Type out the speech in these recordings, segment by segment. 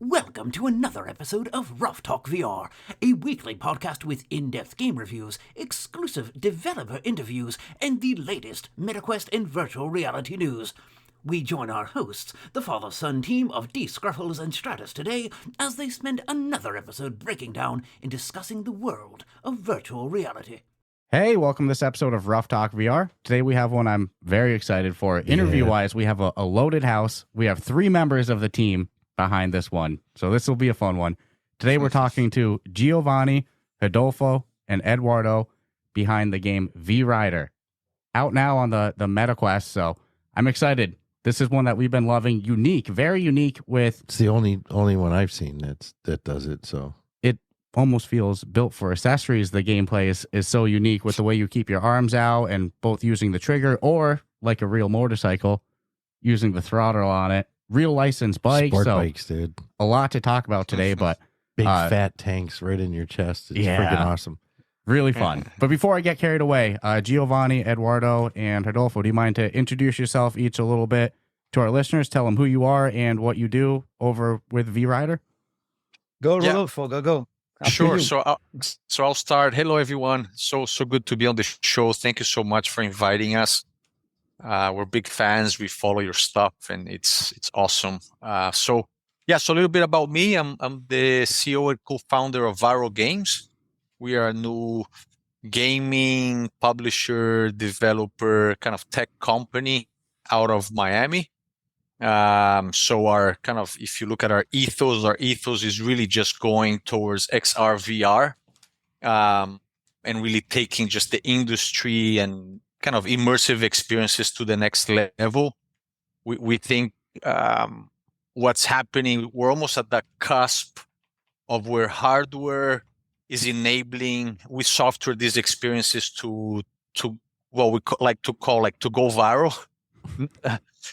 Welcome to another episode of Ruff Talk VR, a weekly podcast with in-depth game reviews, exclusive developer interviews, and the latest MetaQuest and virtual reality news. We join our hosts, the father-son team of D. Scruffles and Stratus today, as they spend another episode breaking down and discussing the world of virtual reality. Hey, welcome to this episode of Ruff Talk VR. Today we have one I'm very excited for. Interview-wise, we have a loaded house. We have 3 members of the team behind this one, so this will be a fun one. Today we're talking to Giovanni, Adolfo, and Eduardo behind the game VRider, out now on the MetaQuest, so I'm excited. This is one that we've been loving. Unique, very unique with... It's the only one I've seen that does it, so... It almost feels built for accessories. The gameplay is so unique with the way you keep your arms out and both using the trigger or, like a real motorcycle, using the throttle on it. Real licensed bike. Sport so bikes, dude. A lot to talk about today, but... Big fat tanks right in your chest. It's freaking awesome. Really fun. But before I get carried away, Giovanni, Eduardo, and Adolfo, do you mind to introduce yourself each a little bit to our listeners? Tell them who you are and what you do over with VRider. Go, Rodolfo. Go. Sure. So I'll start. Hello, everyone. So good to be on the show. Thank you so much for inviting us. We're big fans. We follow your stuff, and it's awesome. So a little bit about me. I'm the CEO and co-founder of Viral Games. We are a new gaming publisher, developer, kind of tech company out of Miami. So our kind of, if you look at our ethos is really just going towards XR VR, and really taking just the industry and kind of immersive experiences to the next level. We think what's happening, we're almost at the cusp of where hardware is enabling with software these experiences to what we like to go viral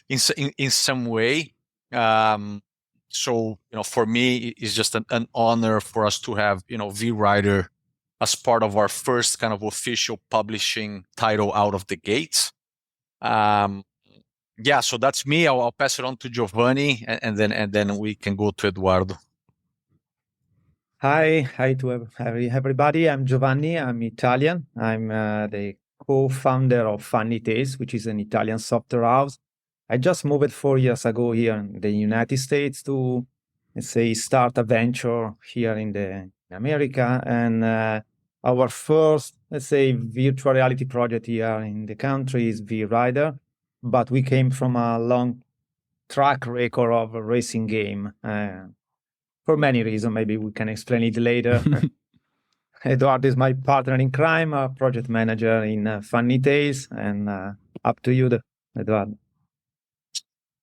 in some way. So for me, it's just an honor for us to have VRider as part of our first kind of official publishing title out of the gates. So that's me. I'll pass it on to Giovanni, and then we can go to Eduardo. Hi to everybody. I'm Giovanni. I'm Italian. I'm the co-founder of Funny Tales, which is an Italian software house. I just moved 4 years ago here in the United States to, let's say, start a venture here in America. And our first, let's say, virtual reality project here in the country is VRider. But we came from a long track record of a racing game for many reasons. Maybe we can explain it later. Eduardo is my partner in crime, a project manager in Funny Tales, and up to you, Eduardo.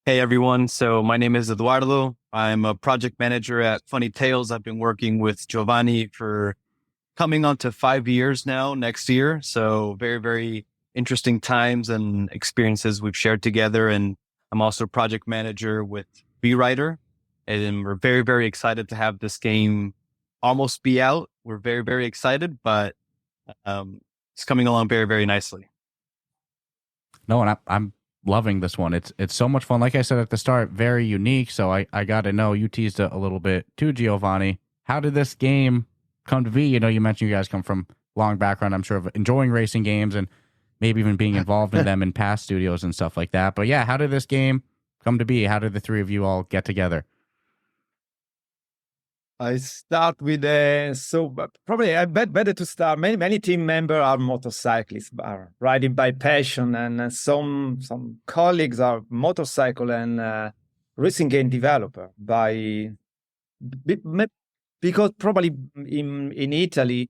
Hey, everyone. So my name is Eduardo. I'm a project manager at Funny Tales. I've been working with Giovanni for coming on to 5 years now, next year. So very, very interesting times and experiences we've shared together. And I'm also a project manager with VRider. And we're very, very excited to have this game almost be out. We're very, very excited, but it's coming along very, very nicely. No, and I'm loving this one. It's so much fun. Like I said at the start, very unique. So I got to know, you teased it a little bit too, Giovanni. How did this game come to be? You mentioned you guys come from long background, I'm sure, of enjoying racing games and maybe even being involved in them in past studios and stuff like that. But yeah, how did this game come to be? How did the 3 of you all get together? I start with probably I bet better to start. Many team members are motorcyclists, are riding by passion, and some colleagues are motorcycle and racing game developer because probably in Italy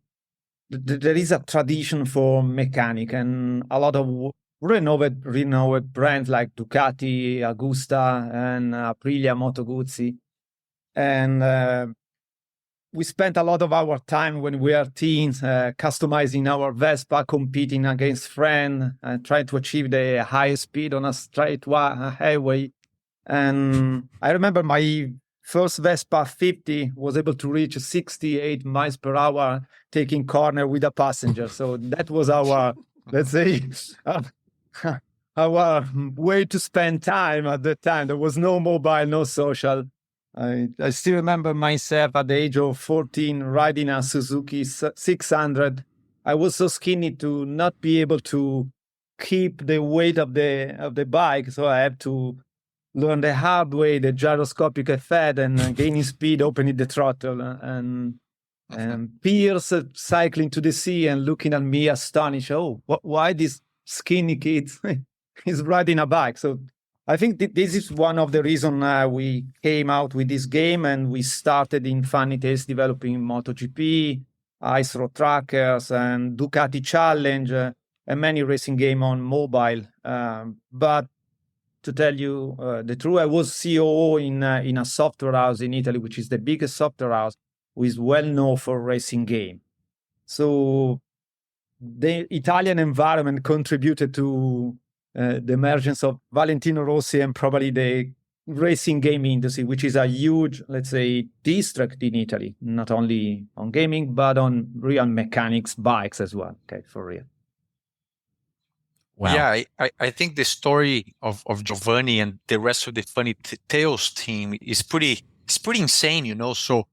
there is a tradition for mechanic and a lot of renowned brands like Ducati, Agusta, and Aprilia, Moto Guzzi, and we spent a lot of our time when we are teens customizing our Vespa, competing against friends, trying to achieve the highest speed on a highway. And I remember my first Vespa 50 was able to reach 68 miles per hour, taking corner with a passenger. So that was our, let's say, our way to spend time at the time. There was no mobile, no social. I still remember myself at the age of 14 riding a Suzuki 600. I was so skinny to not be able to keep the weight of the bike, so I had to learn the hard way, the gyroscopic effect, and gaining speed, opening the throttle, and peers cycling to the sea and looking at me astonished. Oh, why this skinny kid is riding a bike? So I think this is one of the reasons we came out with this game, and we started in Funny Tales developing MotoGP, Ice Road Trackers, and Ducati Challenge, and many racing game on mobile. But to tell you the truth, I was COO in a software house in Italy, which is the biggest software house, who is well known for racing game. So the Italian environment contributed to the emergence of Valentino Rossi and probably the racing game industry, which is a huge, let's say, district in Italy, not only on gaming, but on real mechanics, bikes as well. Okay, for real. Wow. Yeah, I think the story of Giovanni and the rest of the Funny Tales team is pretty insane, you know. So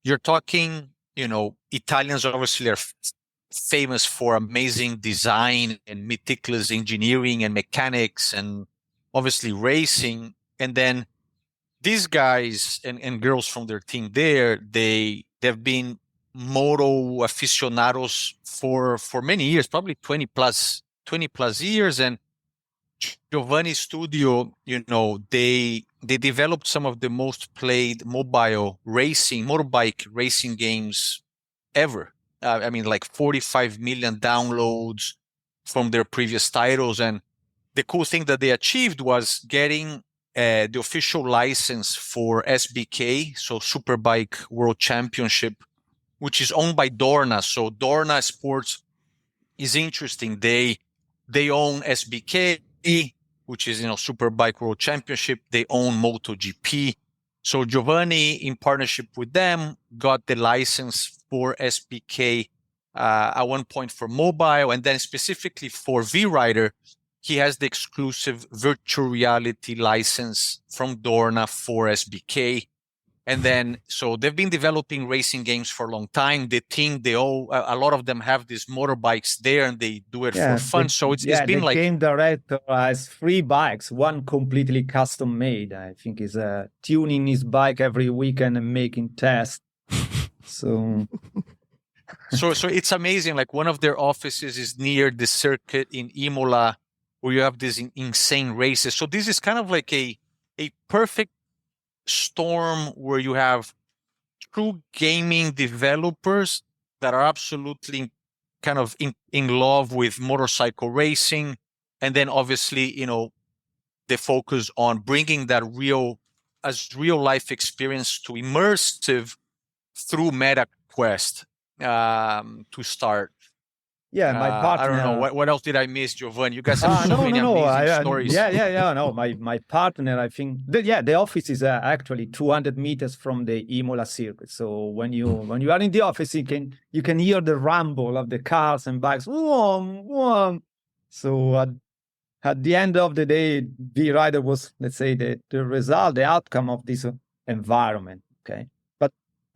you're talking, you know, Italians obviously are famous for amazing design and meticulous engineering and mechanics and obviously racing. And then these guys and girls from their team there, they've been moto aficionados for many years, probably 20 plus years. And Giovanni's studio, you know, they developed some of the most played motorbike racing games ever. I mean, like 45 million downloads from their previous titles. And the cool thing that they achieved was getting the official license for SBK, so Superbike World Championship, which is owned by Dorna. So Dorna Sports is interesting. They own SBK, which is, you know, Superbike World Championship. They own MotoGP. So Giovanni, in partnership with them, got the license for SBK at one point for mobile, and then specifically for VRider, he has the exclusive virtual reality license from Dorna for SBK. And then, so they've been developing racing games for a long time. The team, a lot of them have these motorbikes there, and they do it for fun. So it's been the like game director has 3 bikes, one completely custom made. I think he's tuning his bike every weekend and making tests. So it's amazing. Like, one of their offices is near the circuit in Imola, where you have these insane races. So this is kind of like a perfect storm where you have true gaming developers that are absolutely kind of in love with motorcycle racing, and then obviously, you know, they focus on bringing that real life experience to immersive through MetaQuest to start. Yeah, my partner. I don't know what else did I miss, Giovanni. You guys have so many amazing stories. No, my partner. I think the office is actually 200 meters from the Imola circuit. So when you are in the office, you can hear the rumble of the cars and bikes. Vroom, vroom. So at the end of the day, VRider was, let's say, the result, the outcome of this environment. Okay.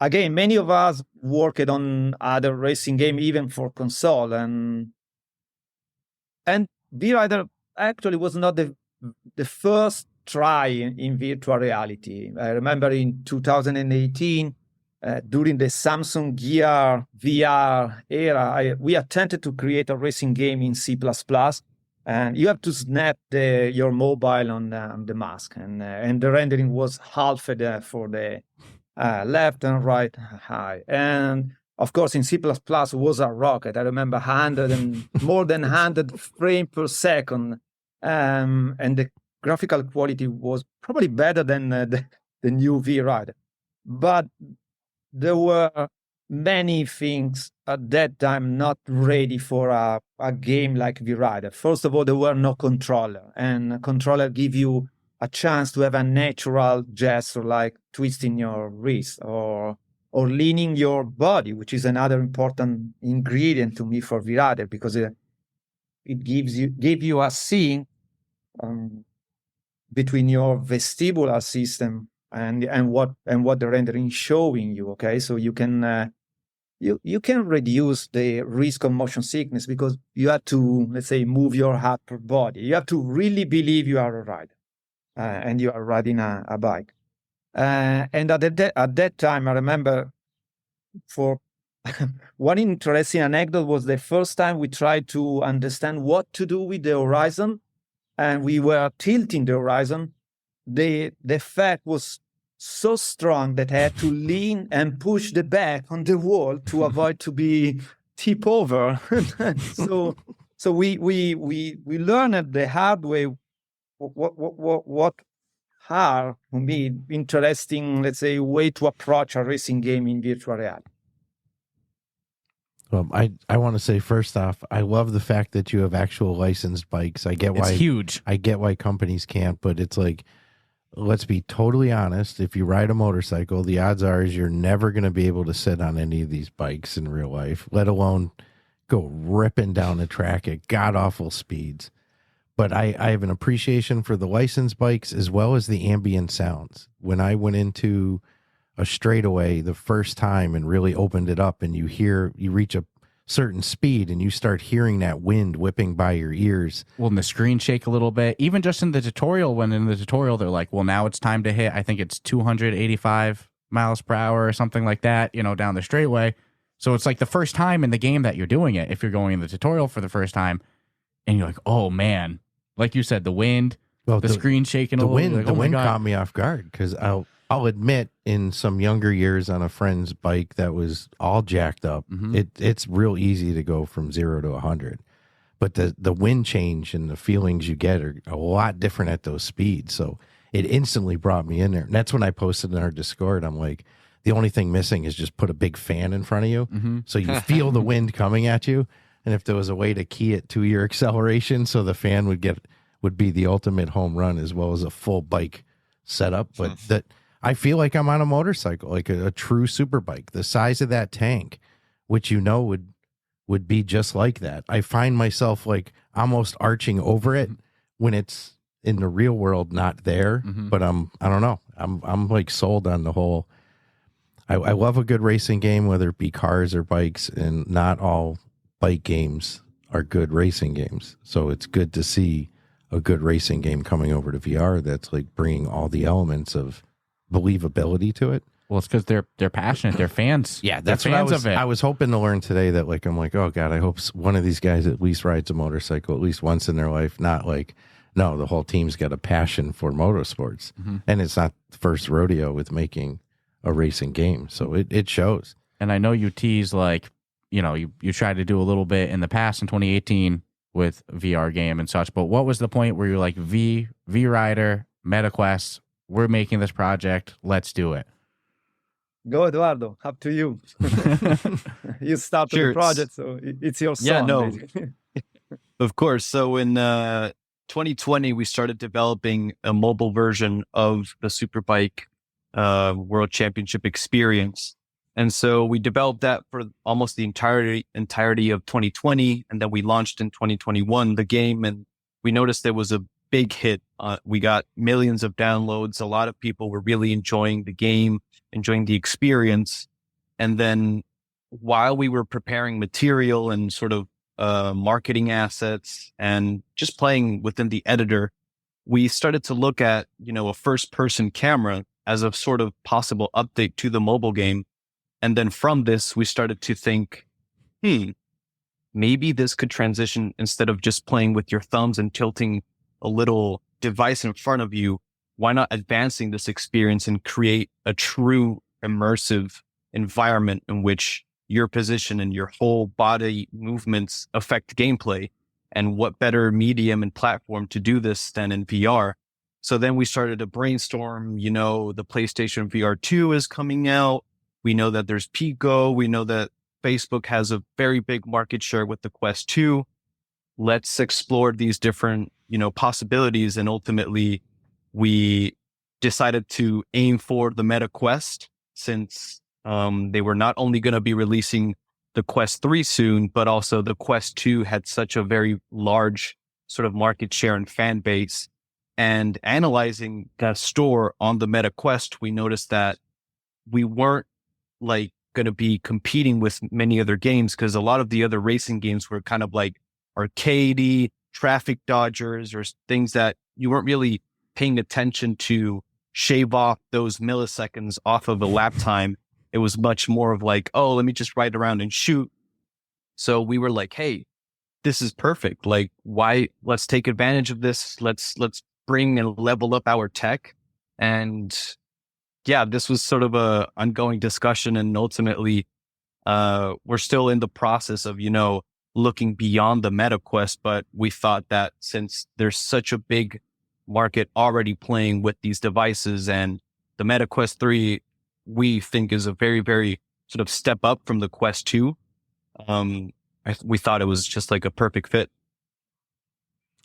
Again, many of us worked on other racing game, even for console, and VRider actually was not the first try in virtual reality. I remember in 2018, during the Samsung Gear VR era, we attempted to create a racing game in C++, and you have to snap your mobile on the mask, and the rendering was halved for the left and right high. And of course, in C++ was a rocket. I remember more than 100 frames per second. And the graphical quality was probably better than the new VRider. But there were many things at that time not ready for a game like VRider. First of all, there were no controller, and a controller give you a chance to have a natural gesture like twisting your wrist or leaning your body, which is another important ingredient to me for VRider, because it gives you a sync between your vestibular system and what the rendering is showing you. Okay, so you can you can reduce the risk of motion sickness because you have to, let's say, move your upper body. You have to really believe you are a rider and you are riding a bike. And at that time, I remember for one interesting anecdote was the first time we tried to understand what to do with the horizon, and we were tilting the horizon. The effect was so strong that I had to lean and push the back on the wall to avoid to be tip over. so we learned the hard way what are, for me, interesting, let's say, way to approach a racing game in virtual reality. I want to say first off, I love the fact that you have actual licensed bikes. I get why It's huge. I get why companies can't, but it's like, let's be totally honest. If you ride a motorcycle, the odds are is you're never going to be able to sit on any of these bikes in real life, let alone go ripping down the track at god awful speeds. But I have an appreciation for the licensed bikes as well as the ambient sounds. When I went into a straightaway the first time and really opened it up, and you reach a certain speed and you start hearing that wind whipping by your ears. Well, and the screen shake a little bit. Even just in the tutorial, they're like, well, now it's time to hit, I think it's 285 miles per hour or something like that, down the straightaway. So it's like the first time in the game that you're doing it, if you're going in the tutorial for the first time, and you're like, oh man, like you said, the wind, the screen shaking a little bit. Like, the wind caught me off guard because I'll admit, in some younger years on a friend's bike that was all jacked up, it's real easy to go from 0 to 100. But the wind change and the feelings you get are a lot different at those speeds. So it instantly brought me in there. And that's when I posted in our Discord. I'm like, the only thing missing is just put a big fan in front of you. So you feel the wind coming at you. And if there was a way to key it to your acceleration so the fan would be the ultimate home run as well as a full bike setup. But that, I feel like I'm on a motorcycle, like a true superbike, the size of that tank, which would be just like that. I find myself like almost arching over it when it's in the real world not there. But I don't know. I'm like sold on the whole. I love a good racing game, whether it be cars or bikes, and not all bike games are good racing games. So it's good to see a good racing game coming over to VR that's like bringing all the elements of believability to it. Well, it's because they're passionate. They're fans. Yeah, that's they're fans what of it. I was hoping to learn today. That like I'm like, oh god, I hope one of these guys at least rides a motorcycle at least once in their life. Not like, no, the whole team's got a passion for motorsports, and it's not the first rodeo with making a racing game. So it shows. And I know you tease like, you tried to do a little bit in the past in 2018 with VR game and such, but what was the point where you're like, VRider, MetaQuest, we're making this project, let's do it? Go, Eduardo, up to you. You started the project, so it's your son. Yeah, no, of course. So in 2020, we started developing a mobile version of the Superbike World Championship experience. And so we developed that for almost the entirety of 2020. And then we launched in 2021, the game, and we noticed there was a big hit. We got millions of downloads. A lot of people were really enjoying the game, enjoying the experience. And then while we were preparing material and sort of marketing assets and just playing within the editor, we started to look at, a first person camera as a sort of possible update to the mobile game. And then from this, we started to think, maybe this could transition, instead of just playing with your thumbs and tilting a little device in front of you, why not advancing this experience and create a true immersive environment in which your position and your whole body movements affect gameplay? And what better medium and platform to do this than in VR? So then we started to brainstorm, the PlayStation VR 2 is coming out. We know that there's Pico. We know that Facebook has a very big market share with the Quest 2. Let's explore these different, possibilities. And ultimately, we decided to aim for the Meta Quest, since they were not only going to be releasing the Quest 3 soon, but also the Quest 2 had such a very large sort of market share and fan base. And analyzing that store on the Meta Quest, we noticed that we weren't like going to be competing with many other games, because a lot of the other racing games were kind of like arcadey, traffic dodgers, or things that you weren't really paying attention to shave off those milliseconds off of a lap time. It was much more of like, oh, let me just ride around and shoot. So we were like, hey, this is perfect. Like, why? Let's take advantage of this. Let's bring and level up our tech. And yeah, this was sort of a ongoing discussion. And ultimately, we're still in the process of, looking beyond the Meta Quest. But we thought that since there's such a big market already playing with these devices, and the Meta Quest 3, we think is a very, very sort of step up from the Quest 2. We thought it was just like a perfect fit.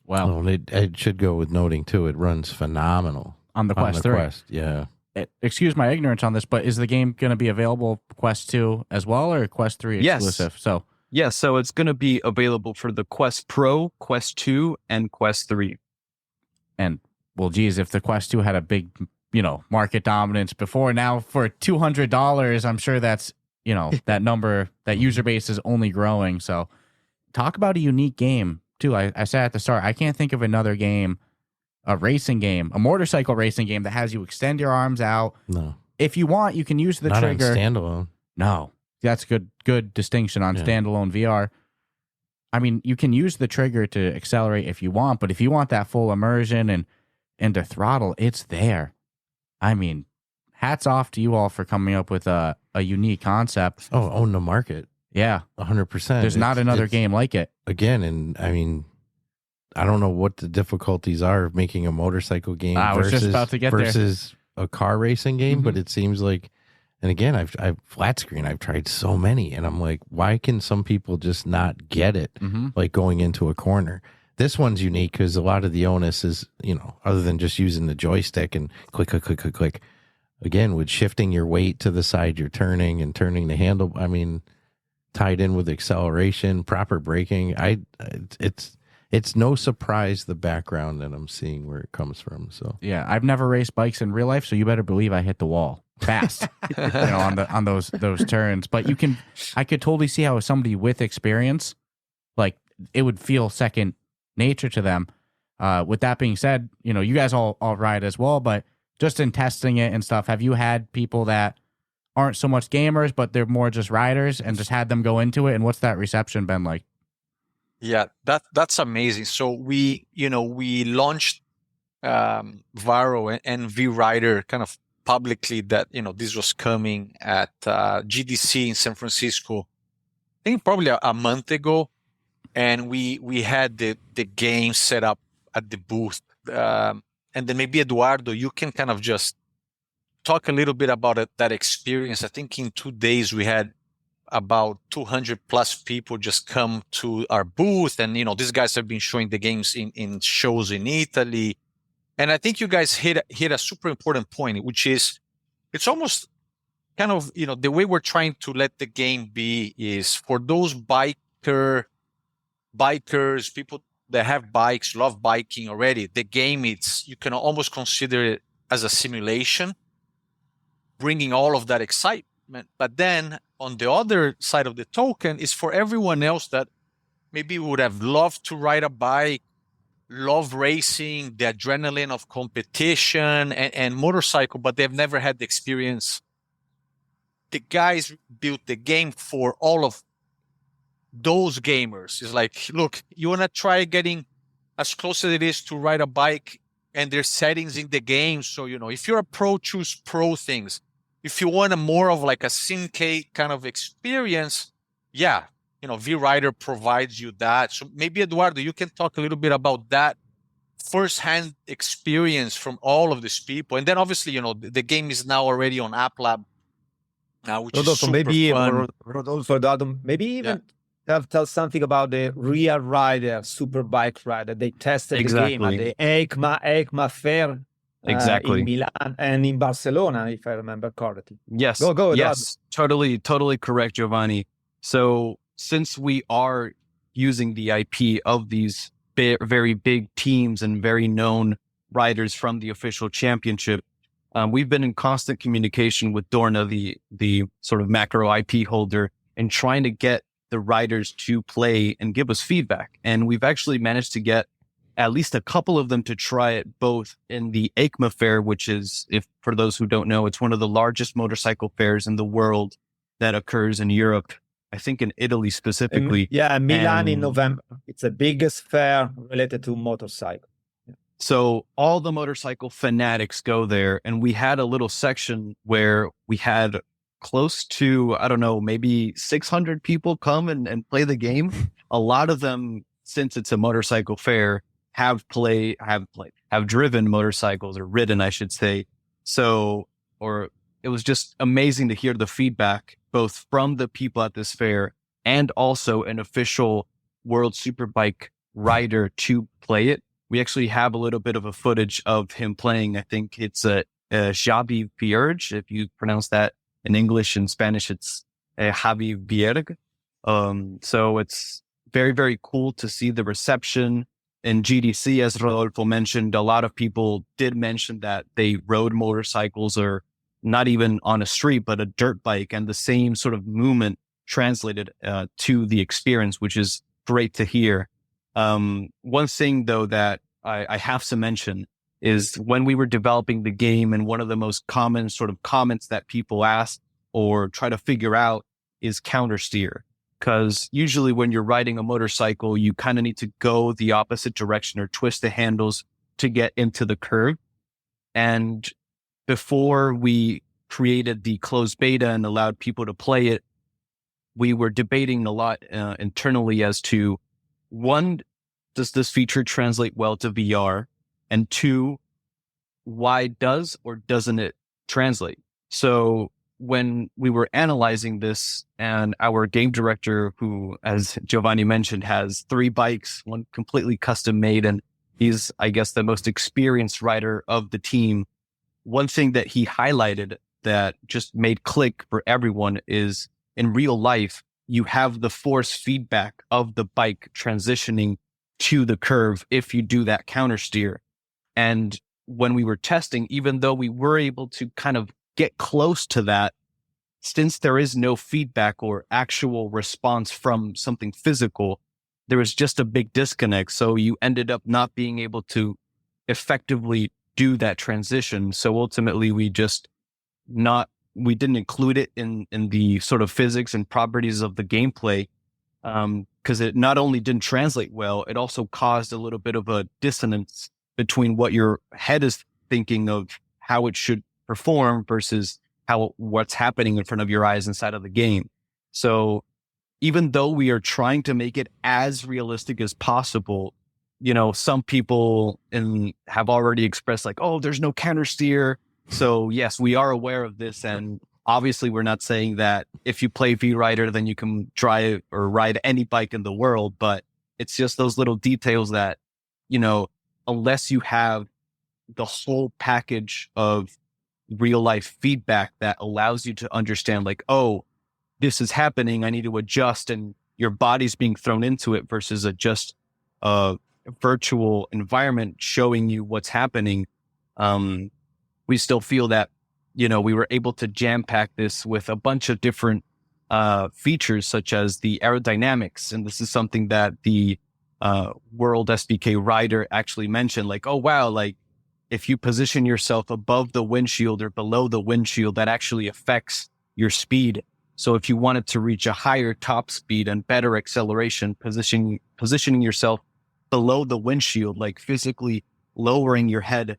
Wow. Well, it should go with noting too. It runs phenomenal On the Quest 3. Quest, yeah. Excuse my ignorance on this, but is the game going to be available Quest 2 as well, or Quest 3 exclusive? Yes. So it's going to be available for the Quest Pro, Quest 2, and Quest 3. And well, geez, if the Quest 2 had a big, market dominance before, now for $200, I'm sure that's, that number, that user base is only growing. So talk about a unique game too. I said at the start, I can't think of another game, a racing game, a motorcycle racing game that has you extend your arms out. No. If you want, you can use the Not trigger. on standalone. No, that's good distinction on standalone VR. I mean, you can use the trigger to accelerate if you want, but if you want that full immersion and to throttle, it's there. I mean, hats off to you all for coming up with a unique concept. Oh, own the market. Yeah. 100%. There's not another game like it. Again, and I mean, I don't know what the difficulties are of making a motorcycle game I was just about to get versus a car racing game, Mhm. but it seems like, and again, I've flat screen, I've tried so many, and I'm like, why can some people just not get it? Mhm. Like going into a corner. This one's unique because a lot of the onus is, other than just using the joystick and click, click, click, click, click. Again, with shifting your weight to the side you're turning and turning the handle, I mean, tied in with acceleration, proper braking. It's no surprise the background that I'm seeing where it comes from. So Yeah, I've never raced bikes in real life, so you better believe I hit the wall fast, on those turns. But I could totally see how somebody with experience, like it would feel second nature to them. With that being said, you guys all ride as well, but just in testing it and stuff, have you had people that aren't so much gamers, but they're more just riders, and just had them go into it? And what's that reception been like? Yeah, that's amazing. So we launched Varo and VRider kind of publicly that this was coming at GDC in San Francisco. I think probably a month ago, and we had the game set up at the booth. And then maybe Eduardo, you can kind of just talk a little bit about that experience. I think in 2 days we had about 200 plus people just come to our booth, and these guys have been showing the games in shows in Italy. And I think you guys hit a super important point, which is it's almost kind of the way we're trying to let the game be is for those bikers, people that have bikes, love biking already. The game, you can almost consider it as a simulation, bringing all of that excitement. But then on the other side of the token is for everyone else that maybe would have loved to ride a bike, love racing, the adrenaline of competition and motorcycle, but they've never had the experience. The guys built the game for all of those gamers. It's like, look, you want to try getting as close as it is to ride a bike, and there's settings in the game. So, if you're a pro, choose pro things. If you want a more of like a Simcade kind of experience, yeah, VRider provides you that. So maybe Eduardo, you can talk a little bit about that first-hand experience from all of these people. And then obviously, the game is now already on Applab, which is super fun. Rodolfo, Eduardo, maybe even tell something about the VRider Superbike Rider. They tested the game at the EICMA Fair. Exactly. In Milan and in Barcelona, if I remember correctly. Yes. Go. Yes. Totally correct, Giovanni. So since we are using the IP of these very big teams and very known riders from the official championship. We've been in constant communication with Dorna, the sort of macro IP holder, and trying to get the riders to play and give us feedback. And we've actually managed to get at least a couple of them to try it both in the EICMA fair, which is, if for those who don't know, it's one of the largest motorcycle fairs in the world that occurs in Europe. I think in Italy specifically. Milan in November. It's the biggest fair related to motorcycle. So all the motorcycle fanatics go there. And we had a little section where we had close to, I don't know, maybe 600 people come and play the game. A lot of them, since it's a motorcycle fair, have driven motorcycles, or ridden, I should say. It was just amazing to hear the feedback, both from the people at this fair and also an official World Superbike rider to play it. We actually have a little bit of a footage of him playing. I think it's a Xavi Vierge, if you pronounce that in English. In Spanish, it's Javi Vierge. So it's very, very cool to see the reception. In GDC, as Rodolfo mentioned, a lot of people did mention that they rode motorcycles, or not even on a street, but a dirt bike, and the same sort of movement translated to the experience, which is great to hear. One thing, though, that I have to mention is when we were developing the game, and one of the most common sort of comments that people ask or try to figure out is countersteer. Because usually when you're riding a motorcycle, you kind of need to go the opposite direction or twist the handles to get into the curve. And before we created the closed beta and allowed people to play it, we were debating a lot internally as to, one, does this feature translate well to VR? And two, why does or doesn't it translate? So when we were analyzing this, and our game director, who, as Giovanni mentioned, has 3 bikes, one completely custom made, and he's, I guess, the most experienced rider of the team. One thing that he highlighted that just made click for everyone is, in real life, you have the force feedback of the bike transitioning to the curve if you do that countersteer. And when we were testing, even though we were able to kind of get close to that, since there is no feedback or actual response from something physical, there was just a big disconnect. So you ended up not being able to effectively do that transition. So ultimately we didn't include it in the sort of physics and properties of the gameplay, because it not only didn't translate well, it also caused a little bit of a dissonance between what your head is thinking of how it should perform versus what's happening in front of your eyes inside of the game. So even though we are trying to make it as realistic as possible, some people have already expressed like, oh, there's no countersteer. So yes, we are aware of this. And obviously we're not saying that if you play VRider, then you can drive or ride any bike in the world. But it's just those little details that, unless you have the whole package of real life feedback that allows you to understand like, oh, this is happening, I need to adjust, and your body's being thrown into it versus just a virtual environment showing you what's happening. We still feel that, we were able to jam pack this with a bunch of different features, such as the aerodynamics. And this is something that the World SBK rider actually mentioned, like, oh, wow, like if you position yourself above the windshield or below the windshield, that actually affects your speed. So if you wanted to reach a higher top speed and better acceleration, positioning yourself below the windshield, like physically lowering your head,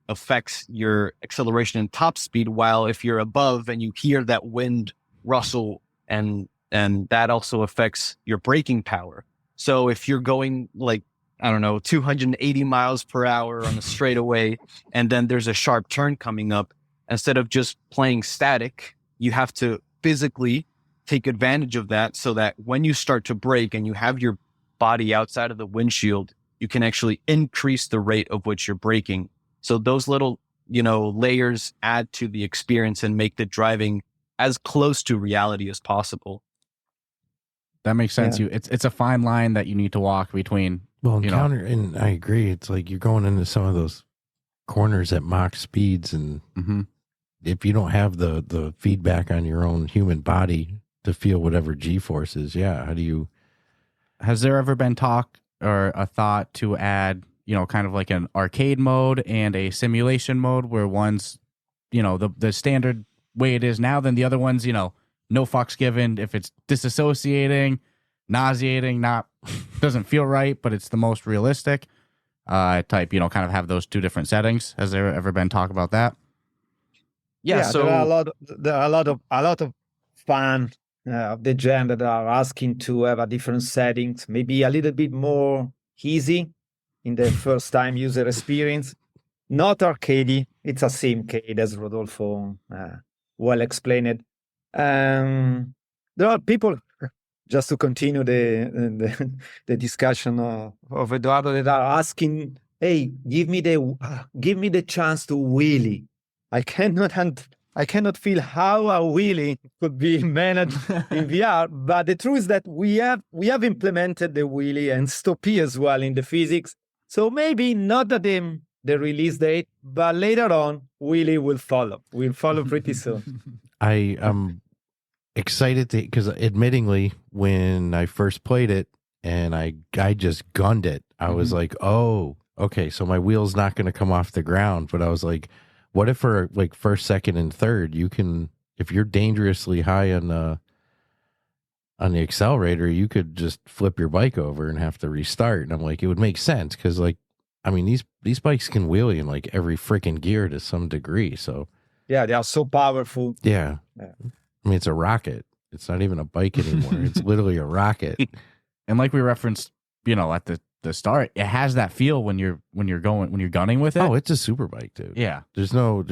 affects your acceleration and top speed. While if you're above and you hear that wind rustle, and that also affects your braking power. So if you're going like, I don't know, 280 miles per hour on a straightaway, and then there's a sharp turn coming up, instead of just playing static, you have to physically take advantage of that so that when you start to brake and you have your body outside of the windshield, you can actually increase the rate of which you're braking. So those little, layers add to the experience and make the driving as close to reality as possible. That makes sense. Yeah. It's a fine line that you need to walk between. Well, and I agree. It's like you're going into some of those corners at Mach speeds, and if you don't have the feedback on your own human body to feel whatever G-force is, how do you? Has there ever been talk or a thought to add, kind of like an arcade mode and a simulation mode where one's, the standard way it is now, then the other one's, no fucks given if it's disassociating, nauseating, doesn't feel right, but it's the most realistic type, kind of have those two different settings. Has there ever been talk about that? Yeah, so there are a lot of fans of the gen that are asking to have a different settings, maybe a little bit more easy in the first time user experience. Not arcadey, it's a simcade, as Rodolfo well explained. There are people, just to continue the discussion of Eduardo, that are asking, hey, give me the chance to wheelie. I cannot feel how a wheelie could be managed in VR, but the truth is that we have implemented the wheelie and stoppie as well in the physics. So maybe not at the release date, but later on, wheelie will follow. Will follow pretty soon. I am excited because admittingly, when I first played it and I just gunned it, I was like, oh, okay, so my wheel's not going to come off the ground. But I was like, what if for like first, second, and third, you can, if you're dangerously high on the accelerator, you could just flip your bike over and have to restart. And I'm like, it would make sense because, like, I mean, these bikes can wheelie in like every freaking gear to some degree. So yeah, they are so powerful. Yeah. I mean, it's a rocket. It's not even a bike anymore. It's literally a rocket. And like we referenced, at the start, it has that feel when you're gunning with it. Oh, it's a super bike, dude. Yeah. There's no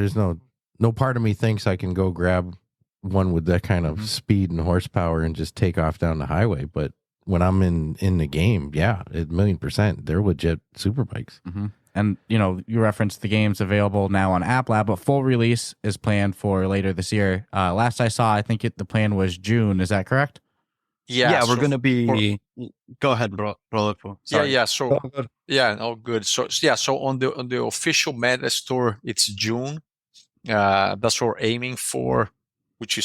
part of me thinks I can go grab one with that kind of speed and horsepower and just take off down the highway. But when I'm in the game, yeah, 1,000,000%, they're legit super bikes. And you referenced the game's available now on Applab, but full release is planned for later this year. Last I saw, I think the plan was June. Is that correct? Yeah, we're going to be. Go ahead, bro. Sorry. Yeah. So all good. So on the official Meta store, it's June. That's what we're aiming for, which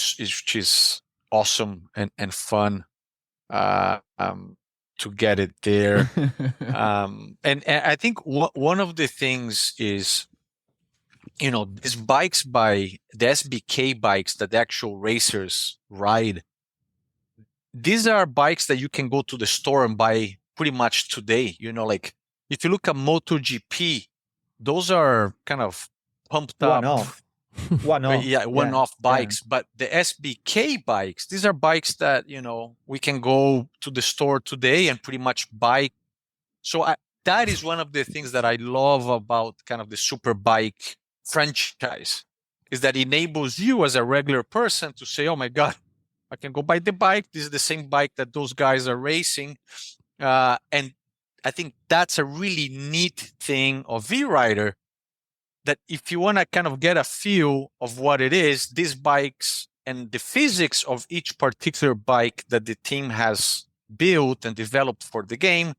is awesome and fun. To get it there, and I think one of the things is, these bikes by the SBK bikes that the actual racers ride. These are bikes that you can go to the store and buy pretty much today. Like if you look at MotoGP, those are kind of pumped up. One-off bikes. But the SBK bikes, these are bikes that, we can go to the store today and pretty much buy. So that is one of the things that I love about kind of the Superbike franchise, is that it enables you as a regular person to say, oh my God, I can go buy the bike. This is the same bike that those guys are racing. And I think that's a really neat thing of VRider, that if you want to kind of get a feel of what it is, these bikes and the physics of each particular bike that the team has built and developed for the game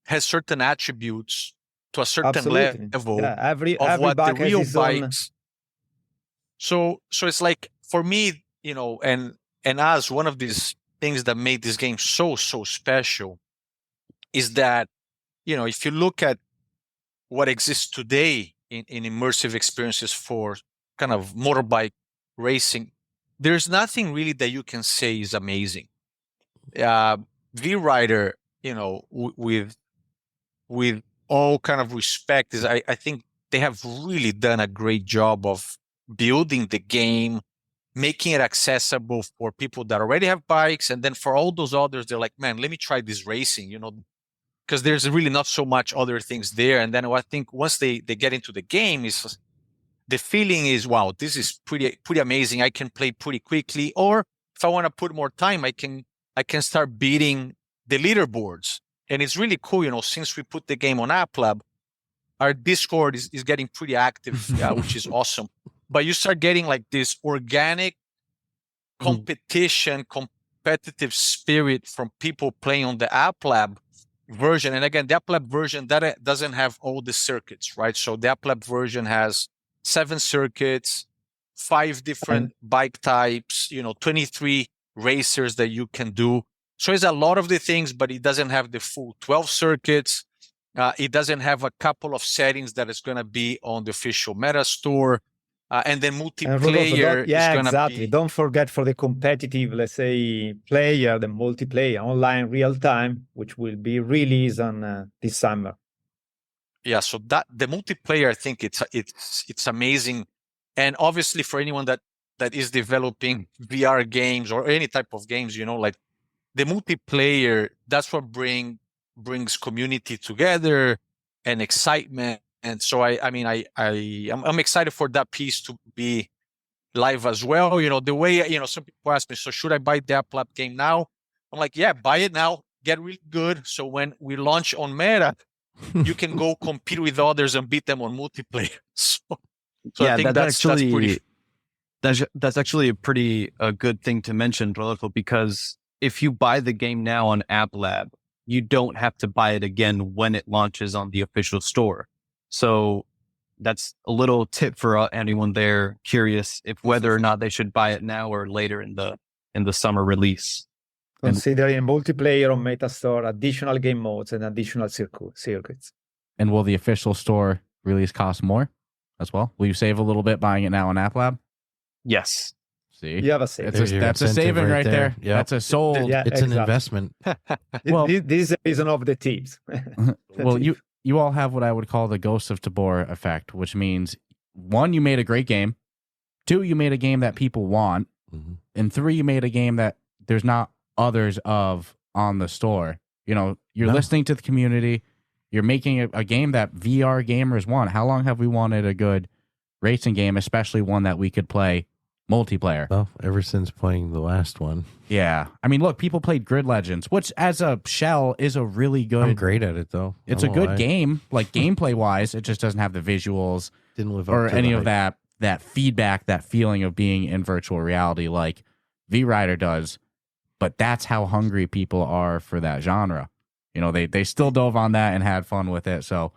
has certain attributes to a certain level of what the real bikes. So it's like, for me, and as one of these things that made this game so special is that, if you look at what exists today in immersive experiences for kind of motorbike racing, there's nothing really that you can say is amazing. VRider, with all kind of respect, is I think they have really done a great job of building the game, making it accessible for people that already have bikes, and then for all those others, they're like, man, let me try this racing, because there's really not so much other things there. And then I think once they get into the game, is the feeling is, wow, this is pretty amazing. I can play pretty quickly, or if I want to put more time, I can start beating the leaderboards. And it's really cool, since we put the game on Applab, our Discord is getting pretty active, which is awesome. But you start getting like this organic competitive spirit from people playing on the Applab. version, and again, the Applab version that doesn't have all the circuits, right? So the Applab version has 7 circuits, 5 different bike types, 23 racers that you can do. So it's a lot of the things, but it doesn't have the full 12 circuits. It doesn't have a couple of settings that is going to be on the official meta store. And then multiplayer is going to be... Don't forget for the competitive, let's say, player, the multiplayer, online real time, which will be released on this summer. Yeah, so that the multiplayer, I think it's amazing. And obviously for anyone that is developing VR games or any type of games, like the multiplayer, that's what brings community together and excitement. And so I'm excited for that piece to be live as well. The way, some people ask me, so should I buy the Applab game now? I'm like, yeah, buy it now, get really good. So when we launch on Meta, you can go compete with others and beat them on multiplayer. So yeah, I think that's actually a pretty good thing to mention, Rodolfo, because if you buy the game now on Applab, you don't have to buy it again when it launches on the official store. So that's a little tip for anyone there curious if whether or not they should buy it now or later in the summer release. Considering multiplayer on Metastore, additional game modes and additional circuits. And will the official store release cost more as well? Will you save a little bit buying it now on Applab? Yes. See, you have a saving. That's a saving right there. Yep. That's a sold. Yeah, it's an investment. Well, this is the reason of the tips. Well, you all have what I would call the Ghost of Tabor effect, which means 1, you made a great game. 2, you made a game that people want. Mm-hmm. And 3, you made a game that there's not others of on the store. You're listening to the community. You're making a game that VR gamers want. How long have we wanted a good racing game, especially one that we could play multiplayer? Well, ever since playing the last one. Yeah. I mean, look, people played Grid Legends, which as a shell is a really good... I'm great at it, though. It's a good game, like gameplay-wise. It just doesn't have the visuals Didn't live up or to any the of hype. that feedback, that feeling of being in virtual reality like VRider does. But that's how hungry people are for that genre. They still dove on that and had fun with it. So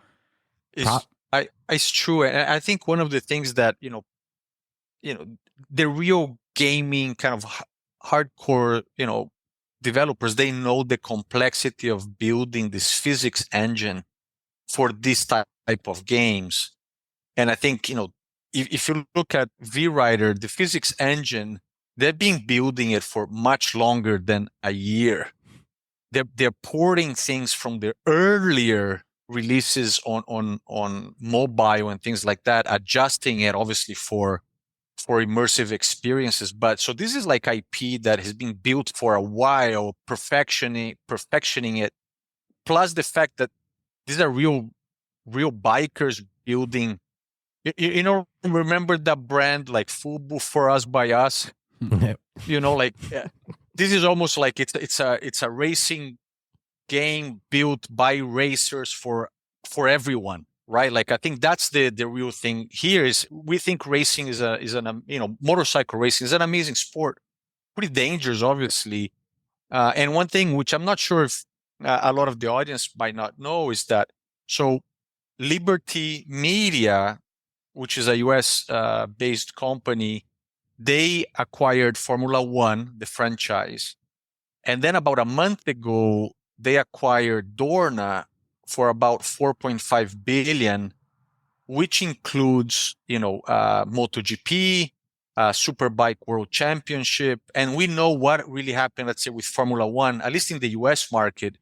it's true. And I think one of the things that, the real gaming kind of hardcore, developers, they know the complexity of building this physics engine for this type of games. And I think, if you look at VRider, the physics engine, they've been building it for much longer than a year. They're porting things from their earlier releases on mobile and things like that, adjusting it obviously for immersive experiences. But so this is like IP that has been built for a while, perfectioning it. Plus the fact that these are real bikers building. Remember that brand like Fubu, for us by us. This is almost like it's a racing game built by racers for everyone, right? Like I think that's the real thing here. Is we think racing is an motorcycle racing is an amazing sport, pretty dangerous, obviously. And one thing which I'm not sure if a lot of the audience might not know is that Liberty Media, which is a US based company, they acquired Formula One, the franchise. And then about a month ago, they acquired Dorna for about 4.5 billion, which includes, MotoGP, Superbike World Championship. And we know what really happened, let's say, with Formula One, at least in the US market,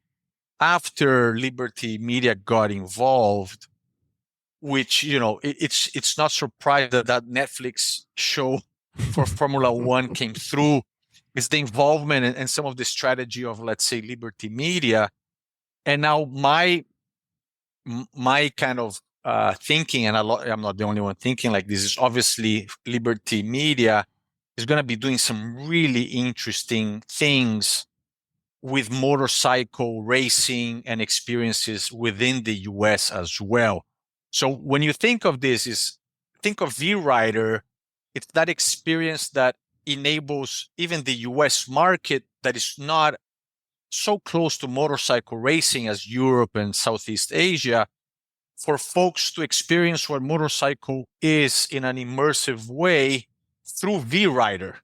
after Liberty Media got involved, which, it's not surprising that Netflix show for Formula One came through. It's the involvement and some of the strategy of, let's say, Liberty Media. And now my kind of thinking, and I'm not the only one thinking like this, is obviously Liberty Media is going to be doing some really interesting things with motorcycle racing and experiences within the US as well. So when you think of this, think of VRider. It's that experience that enables even the US market that is not so close to motorcycle racing as Europe and Southeast Asia, for folks to experience what motorcycle is in an immersive way through VRider.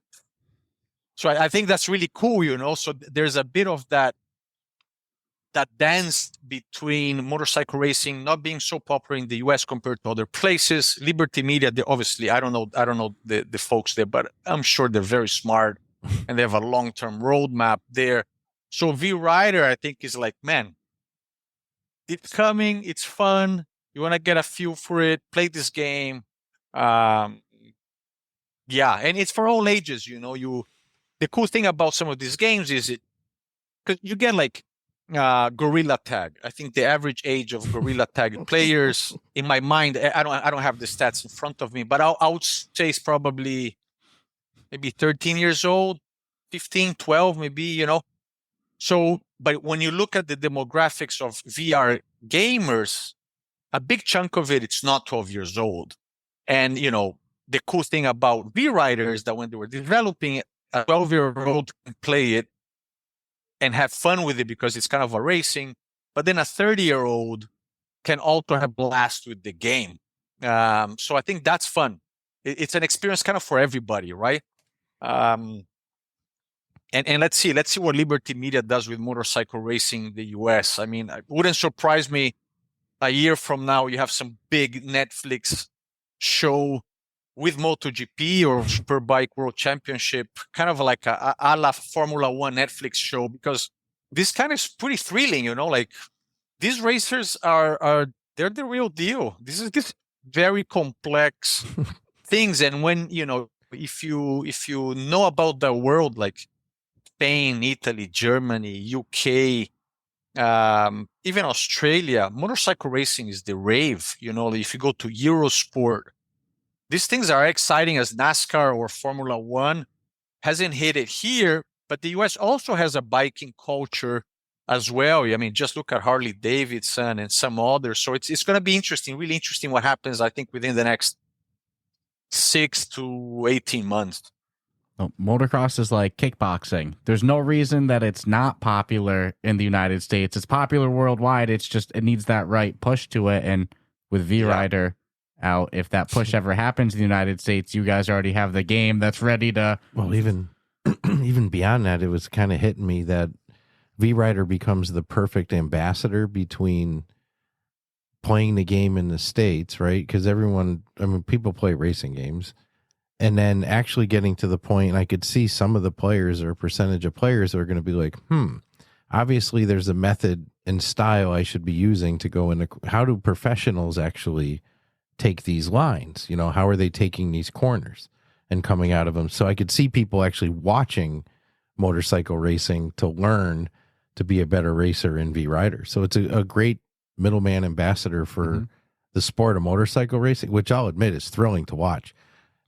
So I think that's really cool, So there's a bit of that dance between motorcycle racing not being so popular in the US compared to other places. Liberty Media, obviously, I don't know the folks there, but I'm sure they're very smart and they have a long-term roadmap there. So VRider, I think, is like, man, it's coming, it's fun. You want to get a feel for it, play this game. Yeah, and it's for all ages, The cool thing about some of these games is because you get like Gorilla Tag. I think the average age of Gorilla Tag players, in my mind, I don't have the stats in front of me, but I would say it's probably maybe 13 years old, 15, 12, maybe, So, but when you look at the demographics of VR gamers, a big chunk of it's not 12 years old. And, the cool thing about VRider is that when they were developing it, a 12-year-old can play it and have fun with it because it's kind of a racing, but then a 30-year-old can also have blast with the game. So I think that's fun. It's an experience kind of for everybody, right? And let's see what Liberty Media does with motorcycle racing in the US. I mean, it wouldn't surprise me a year from now you have some big Netflix show with MotoGP or Superbike World Championship, kind of like a la Formula One Netflix show, because this kind of is pretty thrilling, Like these racers they're the real deal. This is this very complex things, and when if you know about the world, like Spain, Italy, Germany, UK, even Australia, motorcycle racing is the rave. If you go to Eurosport, these things are exciting as NASCAR or Formula One. Hasn't hit it here, but the US also has a biking culture as well. I mean, just look at Harley Davidson and some others. So it's going to be interesting, really interesting what happens, I think, within the next 6 to 18 months. Well, motocross is like kickboxing. There's no reason that it's not popular in the United States. It's popular worldwide. It's just it needs that right push to it. And with VRider out, if that push ever happens in the United States, you guys already have the game that's ready to. Well, even beyond that, it was kind of hitting me that VRider becomes the perfect ambassador between playing the game in the States, right? Because people play racing games. And then actually getting to the point, I could see some of the players or percentage of players that are going to be like, obviously there's a method and style I should be using to go into. How do professionals actually take these lines? How are they taking these corners and coming out of them? So I could see people actually watching motorcycle racing to learn to be a better racer in VRider. So it's a great middleman ambassador for the sport of motorcycle racing, which I'll admit is thrilling to watch.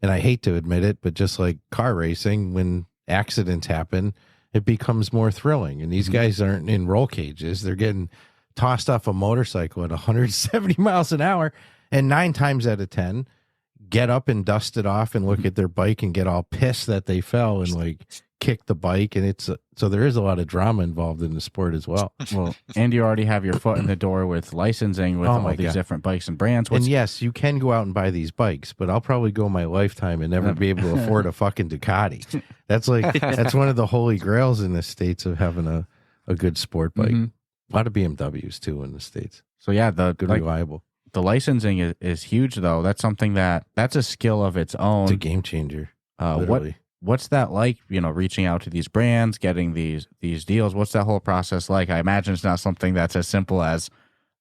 And I hate to admit it, but just like car racing, when accidents happen, it becomes more thrilling. And these guys aren't in roll cages. They're getting tossed off a motorcycle at 170 miles an hour. And 9 times out of 10, get up and dust it off and look at their bike and get all pissed that they fell and like kick the bike. And so there is a lot of drama involved in the sport as well. Well, and you already have your foot in the door with licensing with all these different bikes and brands. And yes, you can go out and buy these bikes, but I'll probably go my lifetime and never be able to afford a fucking Ducati. That's one of the holy grails in the States of having a good sport bike. A lot of BMWs too in the States. So yeah, reliable. The licensing is huge though. That's something that's a skill of its own. It's a game changer. Literally. What's that like, reaching out to these brands, getting these deals? What's that whole process like? I imagine it's not something that's as simple as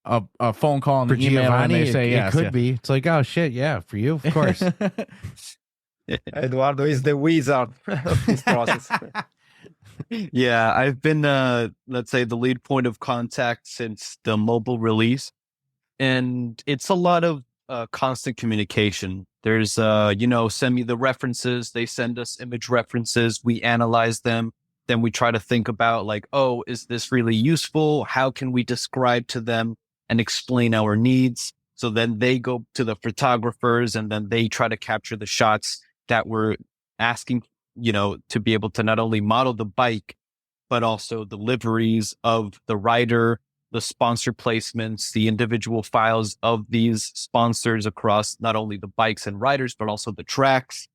a phone call and an email Giovanni, and they say yes. It could be. It's like, oh, shit, yeah, for you, of course. Eduardo is the wizard of this process. Yeah, I've been, let's say, the lead point of contact since the mobile release. And it's a lot of constant communication. There's, send me the references. They send us image references. We analyze them. Then we try to think about like, oh, is this really useful? How can we describe to them and explain our needs? So then they go to the photographers and then they try to capture the shots that we're asking, to be able to not only model the bike, but also the liveries of the rider, the sponsor placements, the individual files of these sponsors across not only the bikes and riders, but also the tracks.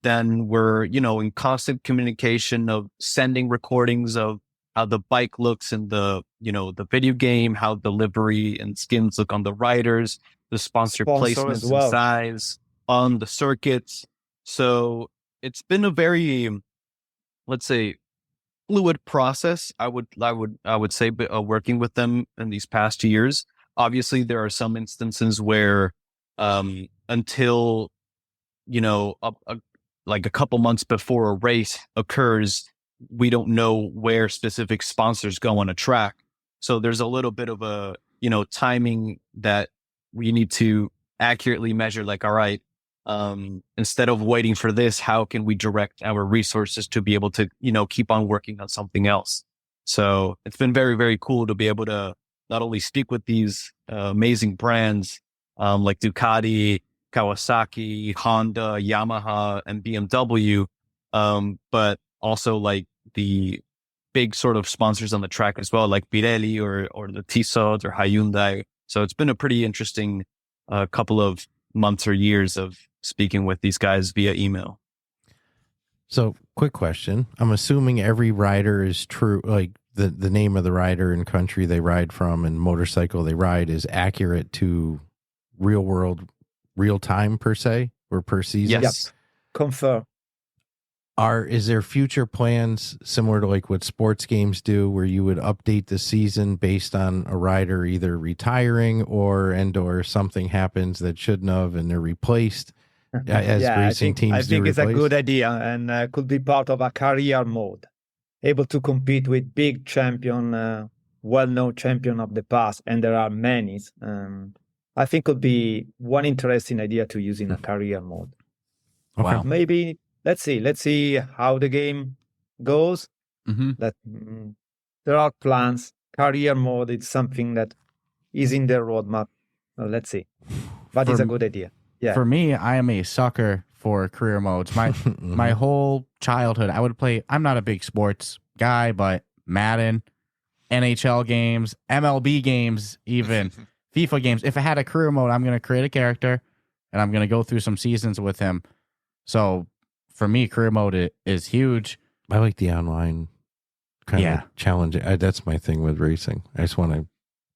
Then we're, in constant communication of sending recordings of how the bike looks in the video game, how the livery and skins look on the riders, the sponsor placements as well. and size on the circuits. So it's been a very, let's say, fluid process. I would say, working with them in these past years. Obviously, there are some instances where, until like a couple months before a race occurs, we don't know where specific sponsors go on a track. So there's a little bit of a, timing that we need to accurately measure, like, all right, instead of waiting for this, how can we direct our resources to be able to, keep on working on something else? So it's been very, very cool to be able to not only speak with these amazing brands like Ducati, Kawasaki, Honda, Yamaha, and BMW, but also like the big sort of sponsors on the track as well, like Pirelli or the Tissot or Hyundai. So it's been a pretty interesting couple of months or years of speaking with these guys via email. So, quick question. I'm assuming every rider is true, like the name of the rider and country they ride from and motorcycle they ride is accurate to real world, real time per se, or per season? Yes. Confirm. Is there future plans similar to like what sports games do, where you would update the season based on a rider either retiring or something happens that shouldn't have and they're replaced as racing teams do? I think it's replace? a good idea and could be part of a career mode, able to compete with big champion, well-known champion of the past, and there are many. I think could be one interesting idea to use in a career mode. Okay. Wow. Maybe let's see how the game goes. That there are plans. Career mode is something that is in their roadmap. Let's see, but it's a good idea. Yeah. For me, I am a sucker for career modes. My whole childhood, I would play. I'm not a big sports guy, but Madden, NHL games, MLB games, even FIFA games. If it had a career mode, I'm going to create a character and I'm going to go through some seasons with him. So for me, career mode is huge. I like the online kind of challenge. That's my thing with racing. I just want to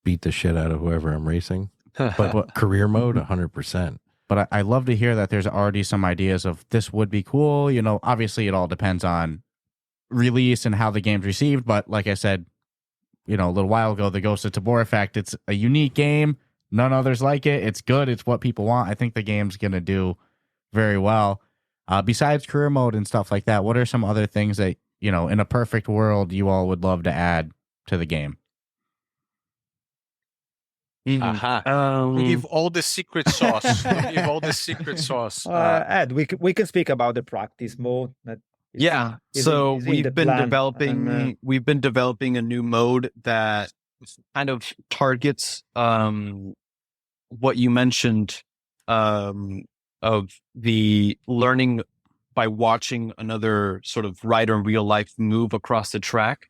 beat the shit out of whoever I'm racing. But career mode, 100%. But I love to hear that there's already some ideas of this would be cool. Obviously it all depends on release and how the game's received. But like I said, a little while ago, the Ghost of Tabor effect, it's a unique game. None others like it. It's good. It's what people want. I think the game's going to do very well. Besides career mode and stuff like that, what are some other things that, in a perfect world, you all would love to add to the game? We give all the secret sauce. Ed, we can speak about the practice mode. So we've been developing a new mode that kind of targets what you mentioned of the learning by watching another sort of rider in real life move across the track.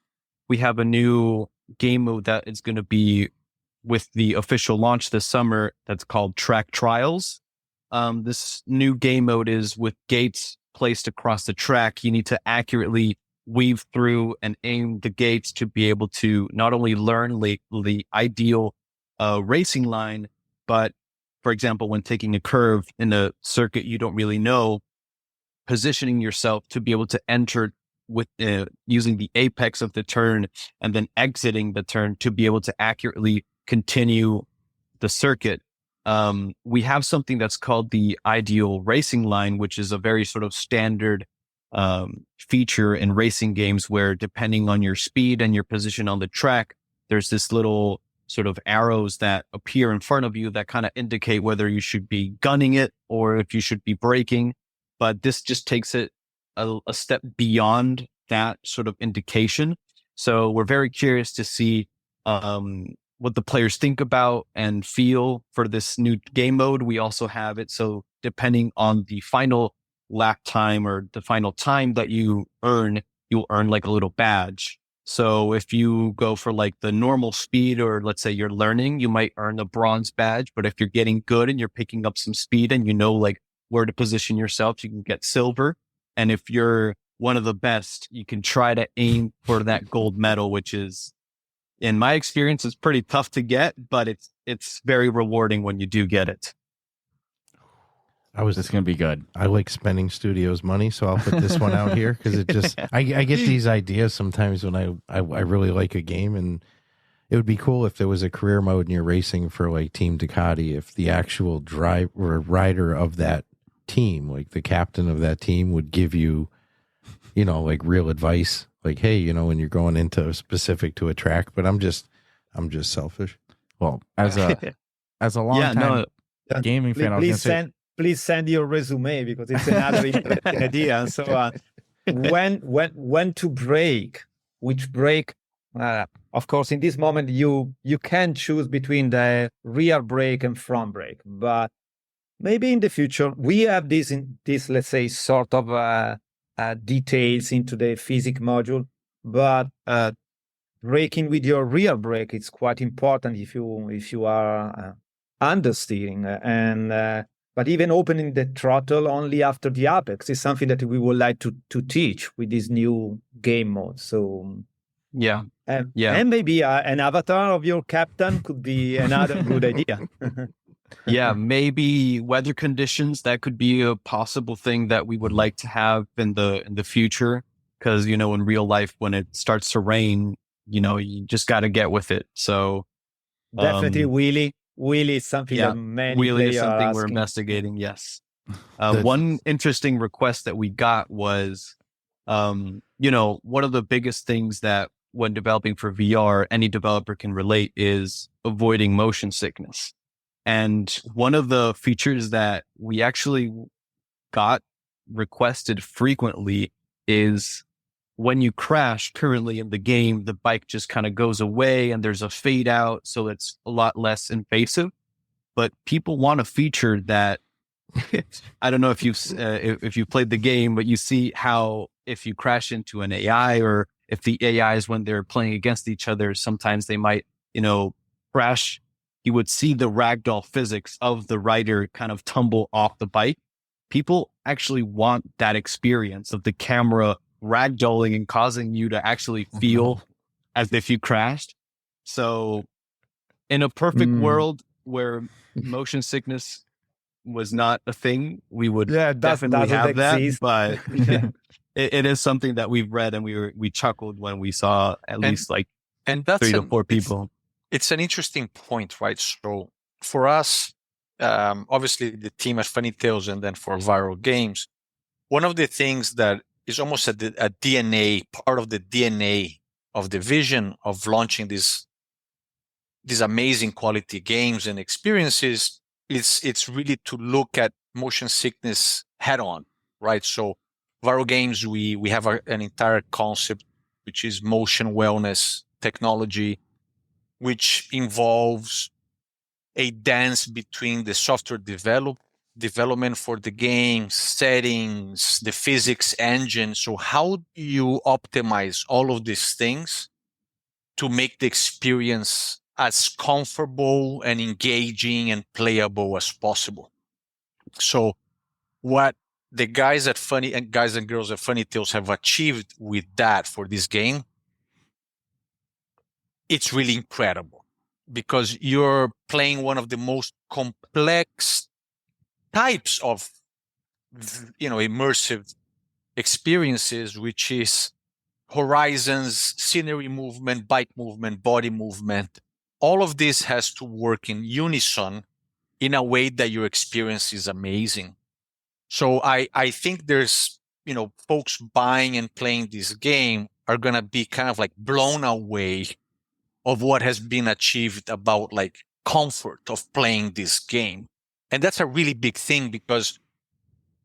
We have a new game mode that is going to be with the official launch this summer that's called Track Trials. This new game mode is with gates placed across the track. You need to accurately weave through and aim the gates to be able to not only learn the ideal racing line, but for example, when taking a curve in a circuit you don't really know, positioning yourself to be able to enter with using the apex of the turn and then exiting the turn to be able to accurately continue the circuit. We have something that's called the ideal racing line, which is a very sort of standard feature in racing games where depending on your speed and your position on the track, there's this little sort of arrows that appear in front of you that kind of indicate whether you should be gunning it or if you should be braking. But this just takes it a step beyond that sort of indication. So we're very curious to see what the players think about and feel for this new game mode. We also have it so depending on the final lap time or the final time that you earn, you'll earn like a little badge. So if you go for like the normal speed, or let's say you're learning, you might earn a bronze badge. But if you're getting good and you're picking up some speed and you know like where to position yourself, you can get silver. And if you're one of the best, you can try to aim for that gold medal, which is, in my experience, it's pretty tough to get, but it's very rewarding when you do get it. This is going to be good. I like spending studios money, so I'll put this one out here because it just I get these ideas sometimes when I really like a game, and it would be cool if there was a career mode and you're racing for like Team Ducati, if the actual driver or rider of that team, like the captain of that team, would give you, you know, like real advice, like, hey, you know, when you're going into specific to a track. But I'm just selfish. Well, as a long time gaming fan, I was going to say, please send your resume because it's another interesting idea. And so when to brake, which brake, of course, in this moment, you can choose between the rear brake and front brake, but maybe in the future, we have this, let's say, sort of details into the physics module, but braking with your rear brake is quite important if you are understeering, and but even opening the throttle only after the apex is something that we would like to teach with this new game mode. So and maybe an avatar of your captain could be another good idea. Yeah, maybe weather conditions, that could be a possible thing that we would like to have in the future, because, you know, in real life, when it starts to rain, you know, you just got to get with it. So definitely wheelie is something that many wheelie players is something are we're asking. investigating. Yes. One interesting request that we got was, you know, one of the biggest things that when developing for VR, any developer can relate is avoiding motion sickness. And one of the features that we actually got requested frequently is when you crash currently in the game, the bike just kind of goes away and there's a fade out. So it's a lot less invasive, but people want a feature that I don't know if you've played the game, but you see how if you crash into an AI, or if the AIs, when they're playing against each other, sometimes they might, you know, crash. You would see the ragdoll physics of the rider kind of tumble off the bike. People actually want that experience of the camera ragdolling and causing you to actually feel as if you crashed. So in a perfect world where motion sickness was not a thing, we would definitely have that. But it is something that we've read, and we chuckled when we saw at least like 3 to 4 people. It's an interesting point, right? So for us, obviously the team at Funny Tales, and then for Viral Games, one of the things that is almost a DNA, part of the DNA of the vision of launching these amazing quality games and experiences, it's really to look at motion sickness head on, right? So Viral Games, we have an entire concept, which is motion wellness technology, which involves a dance between the software development for the game, settings, the physics engine. So how do you optimize all of these things to make the experience as comfortable and engaging and playable as possible? So what the guys and girls at Funny Tales have achieved with that for this game, it's really incredible, because you're playing one of the most complex types of, you know, immersive experiences, which is horizons, scenery movement, bike movement, body movement. All of this has to work in unison in a way that your experience is amazing. So I think there's, you know, folks buying and playing this game are going to be kind of like blown away of what has been achieved about like comfort of playing this game. And that's a really big thing, because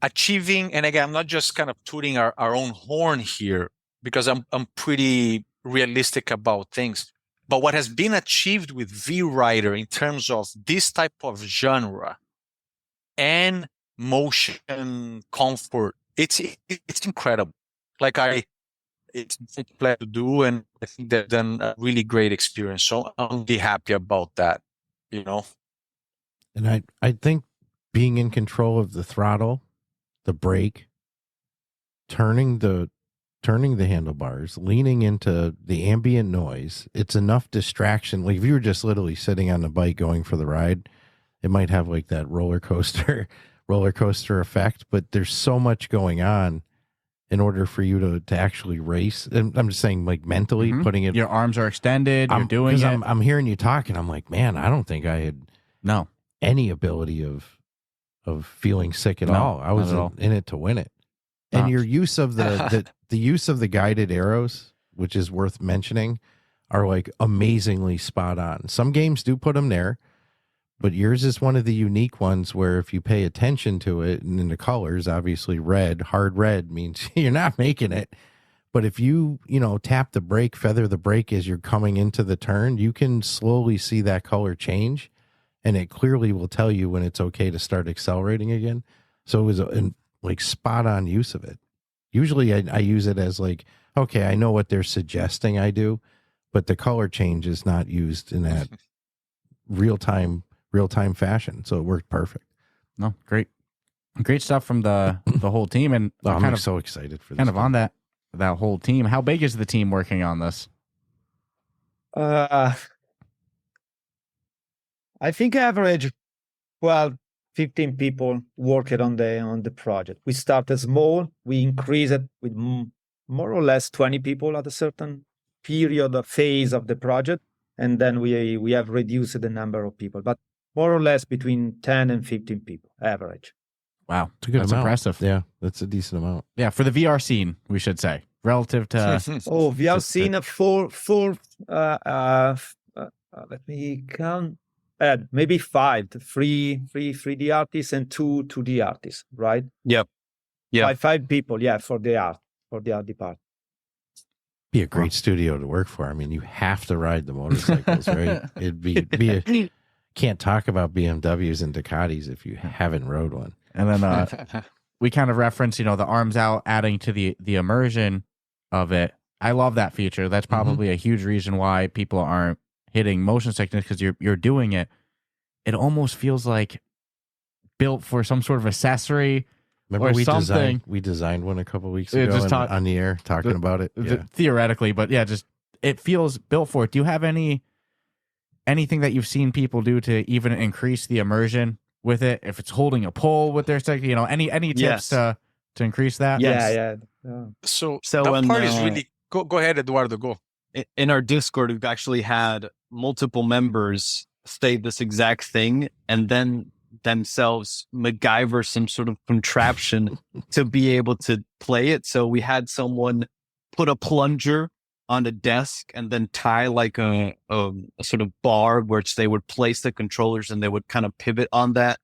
achieving, and again, I'm not just kind of tooting our own horn here, because I'm pretty realistic about things. But what has been achieved with VRider in terms of this type of genre and motion comfort, it's incredible. Like it's a pleasure to do, and I think they've done a really great experience. So I'm really happy about that, you know. And I think being in control of the throttle, the brake, turning the handlebars, leaning into the ambient noise, it's enough distraction. Like if you were just literally sitting on the bike going for the ride, it might have like that roller coaster effect, but there's so much going on in order for you to actually race. And I'm just saying, like mentally putting it, your arms are extended, you're doing it. I'm hearing you talking. I'm like, man, I don't think I had any ability of feeling sick at all. I was in it to win it. And your use of the use of the guided arrows, which is worth mentioning, are like amazingly spot on. Some games do put them there, but yours is one of the unique ones where if you pay attention to it, and in the colors, obviously hard red means you're not making it. But if you tap the brake, feather the brake as you're coming into the turn, you can slowly see that color change, and it clearly will tell you when it's okay to start accelerating again. So it was like spot on use of it. Usually I use it as like, okay, I know what they're suggesting I do, but the color change is not used in that real time fashion. So it worked perfect. No, great stuff from the whole team. And I'm so excited for this. Kind of on that whole team. How big is the team working on this? I think average, 15 people worked on the project. We started small. We increased it with more or less 20 people at a certain period or phase of the project. And then we have reduced the number of people, but more or less between 10 and 15 people average. Wow. That's impressive. Yeah, that's a decent amount. Yeah, for the VR scene, we should say, relative to... VR scene, let me count. Maybe 5, 3 3D artists and 2 2D artists, right? Yep. Yeah. 5 people, for the art department. Be a great studio to work for. I mean, you have to ride the motorcycles, right? It'd be can't talk about BMWs and Ducatis if you haven't rode one. And then we kind of reference, the arms out, adding to the immersion of it. I love that feature. That's probably a huge reason why people aren't hitting motion sickness, because you're doing it. It almost feels like built for some sort of accessory. Remember something. We designed one a couple of weeks ago on the air talking about it. Theoretically, but just it feels built for it. Do you have anything that you've seen people do to even increase the immersion with it? If it's holding a pole with their stick, any tips to increase that? Yeah. So that part is really go ahead, Eduardo, go. In our Discord, we've actually had multiple members say this exact thing and then themselves MacGyver some sort of contraption to be able to play it. So we had someone put a plunger on a desk and then tie like a sort of bar which they would place the controllers and they would kind of pivot on that.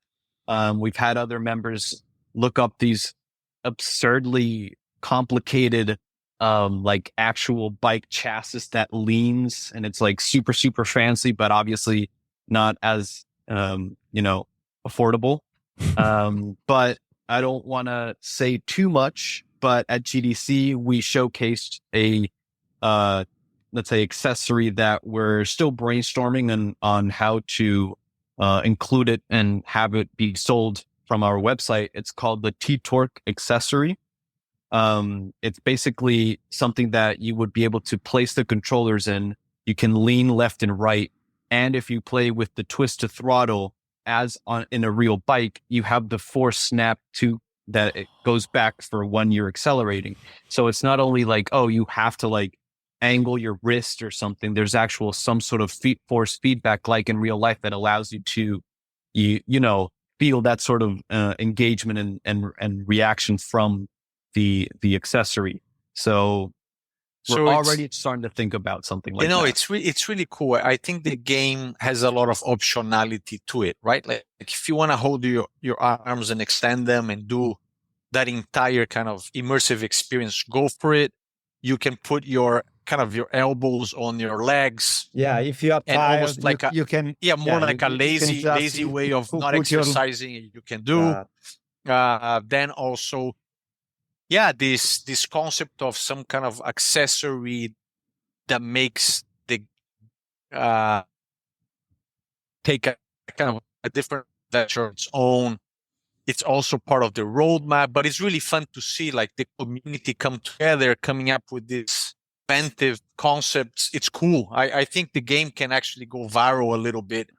We've had other members look up these absurdly complicated like actual bike chassis that leans, and it's like super, super fancy, but obviously not as, affordable. But I don't want to say too much, but at GDC, we showcased a, let's say, accessory that we're still brainstorming on how to include it and have it be sold from our website. It's called the T-Torque accessory. It's basically something that you would be able to place the controllers in. You can lean left and right. And if you play with the twist to throttle in a real bike, you have the force snap to that it goes back for when you're accelerating. So it's not only like, oh, you have to like angle your wrist or something. There's actual some sort of force feedback like in real life that allows you to, feel that sort of engagement and reaction from the accessory. So we're already starting to think about something like that. It's really cool. I think the game has a lot of optionality to it, right? Like if you want to hold your arms and extend them and do that entire kind of immersive experience, go for it. You can put your elbows on your legs. Yeah, if you are tired, almost like you can. Yeah, more like a lazy way of not exercising. You can do. Then also, yeah, this concept of some kind of accessory that makes the take a kind of a different adventure of its own. It's also part of the roadmap, but it's really fun to see like the community come together, coming up with these inventive concepts. It's cool. I think the game can actually go viral a little bit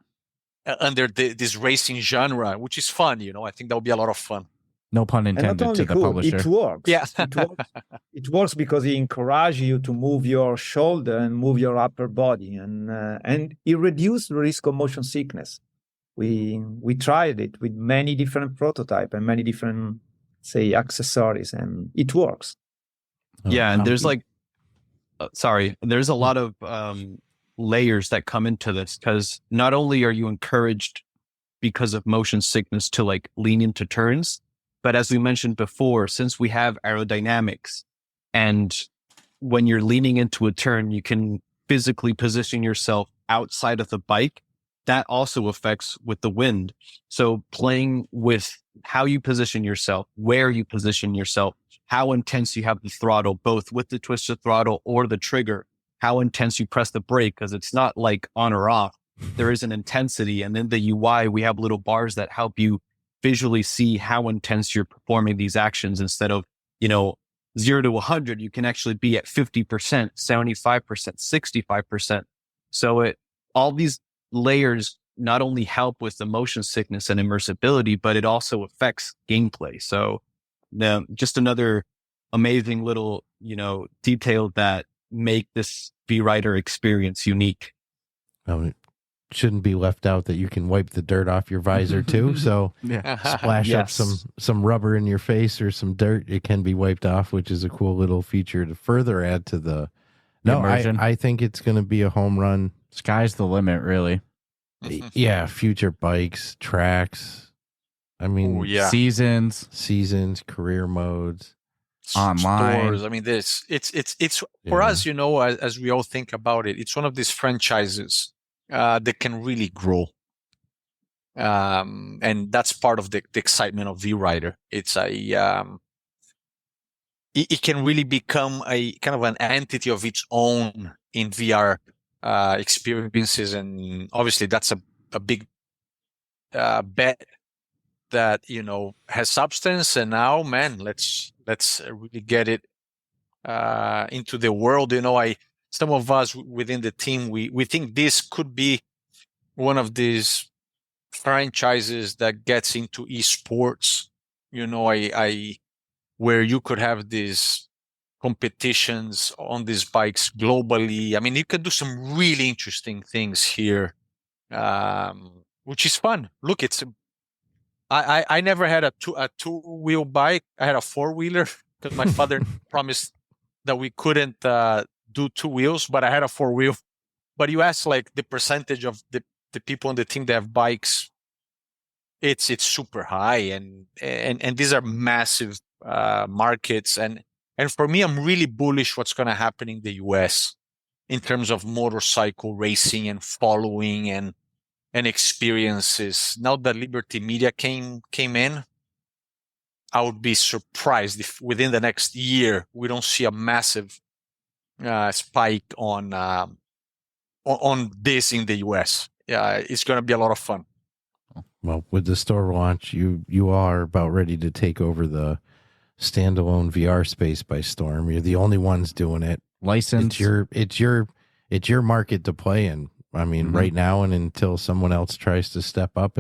under this racing genre, which is fun. I think that would be a lot of fun. No pun And not intended only to the cool, publisher. it works. Yeah. It works because it encourages you to move your shoulder and move your upper body, and it reduces the risk of motion sickness. We tried it with many different prototypes and many different, say, accessories, and it works. Yeah, and there's like, there's a lot of layers that come into this, because not only are you encouraged because of motion sickness to like lean into turns, but as we mentioned before, since we have aerodynamics, and when you're leaning into a turn, you can physically position yourself outside of the bike. That also affects with the wind. So playing with how you position yourself, where you position yourself, how intense you have the throttle, both with the twisted throttle or the trigger, how intense you press the brake, because it's not like on or off. There is an intensity. And in the UI, we have little bars that help you visually see how intense you're performing these actions. Instead of, 0 to 100, you can actually be at 50%, 75%, 65%. So all these layers not only help with the motion sickness and immersibility, but it also affects gameplay. So just another amazing little, detail that make this VRider experience unique. It shouldn't be left out that you can wipe the dirt off your visor too. So splash up some rubber in your face or some dirt, it can be wiped off, which is a cool little feature to further add to the immersion. I think it's going to be a home run. Sky's the limit, really. Yeah, future bikes, tracks. I mean, seasons, career modes, online stores. I mean, it's for us, as we all think about it, it's one of these franchises that can really grow, and that's part of the excitement of VRider. It's it can really become a kind of an entity of its own in VR experiences, and obviously that's a big bet that has substance. And now, man, let's really get it into the world. Some of us within the team, we think this could be one of these franchises that gets into esports. Where you could have these competitions on these bikes globally. I mean, you can do some really interesting things here, which is fun. Look, I never had a two-wheel bike. I had a four-wheeler because my father promised that we couldn't do two wheels, but I had a four-wheel. But you ask like the percentage of the people on the team that have bikes, it's super high, and these are massive markets. And for me, I'm really bullish what's going to happen in the US in terms of motorcycle racing and following and experiences. Now that Liberty Media came in, I would be surprised if within the next year we don't see a massive spike on this in the US. It's going to be a lot of fun. Well, with the store launch, you are about ready to take over the standalone VR space by storm. You're the only ones doing it. License. It's your market to play in. I mean, right now and until someone else tries to step up,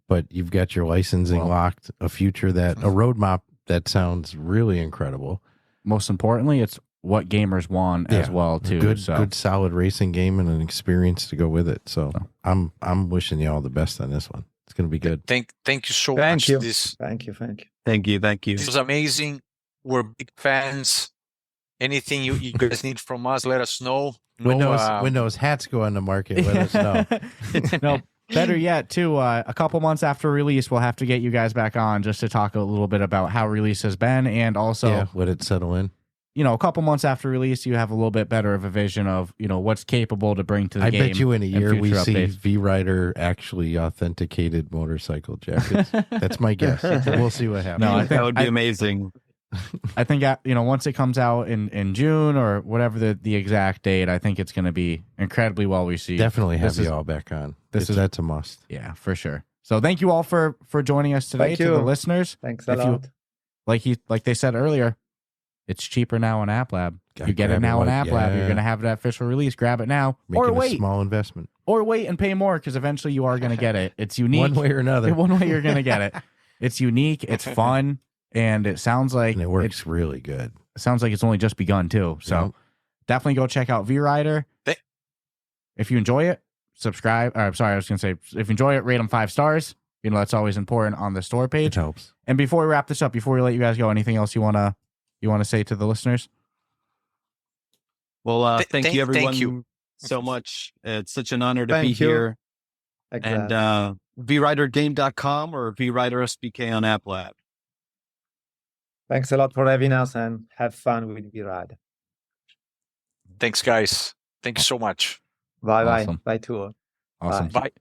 but you've got your licensing locked, a roadmap that sounds really incredible. Most importantly, it's what gamers want as well too. Good solid racing game and an experience to go with it. So I'm wishing you all the best on this one. It's going to be good. Thank you so much. Thank you. Thank you. This was amazing. We're big fans. Anything you guys need from us, let us know. When those hats go on the market, let us know. No, better yet, too, a couple months after release, we'll have to get you guys back on just to talk a little bit about how release has been, and also let it settle in. A couple months after release, you have a little bit better of a vision of, what's capable to bring to the game. I bet you in a year we see updates. VRider actually authenticated motorcycle jackets. That's my guess. We'll see what happens. No, that would be amazing. I think once it comes out in June or whatever the exact date, I think it's going to be incredibly well received. Definitely have you all back on. That's a must. Yeah, for sure. So thank you all for joining us today. Thank to you. the listeners. Thanks a lot. Like they said earlier, it's cheaper now on Applab. Gotta You get grab it now it on while- Applab. yeah. You're going to have that official release. Grab it now. Making or wait. a small investment. Or wait and pay more because eventually you are going to get it. It's unique. One way or another. One way you're going to get it. It's unique. It's fun. And it sounds like And it works really good. it sounds like it's only just begun too. So Yep. definitely go check out VRider. If you enjoy it, subscribe. Or, sorry, I was going to say, if you enjoy it, rate them 5 stars. That's always important on the store It page. helps. And before we wrap this up, before we let you guys go, anything else you wanna say to the listeners? Well, thank you everyone thank you so much. It's such an honor to Thank be you. here. Exactly. And VRiderGame.com or VRider SBK on Applab. Thanks a lot for having us and have fun with VRider. Thanks, guys. Thank you so much. Bye Awesome. bye. Bye to all. Awesome. Bye.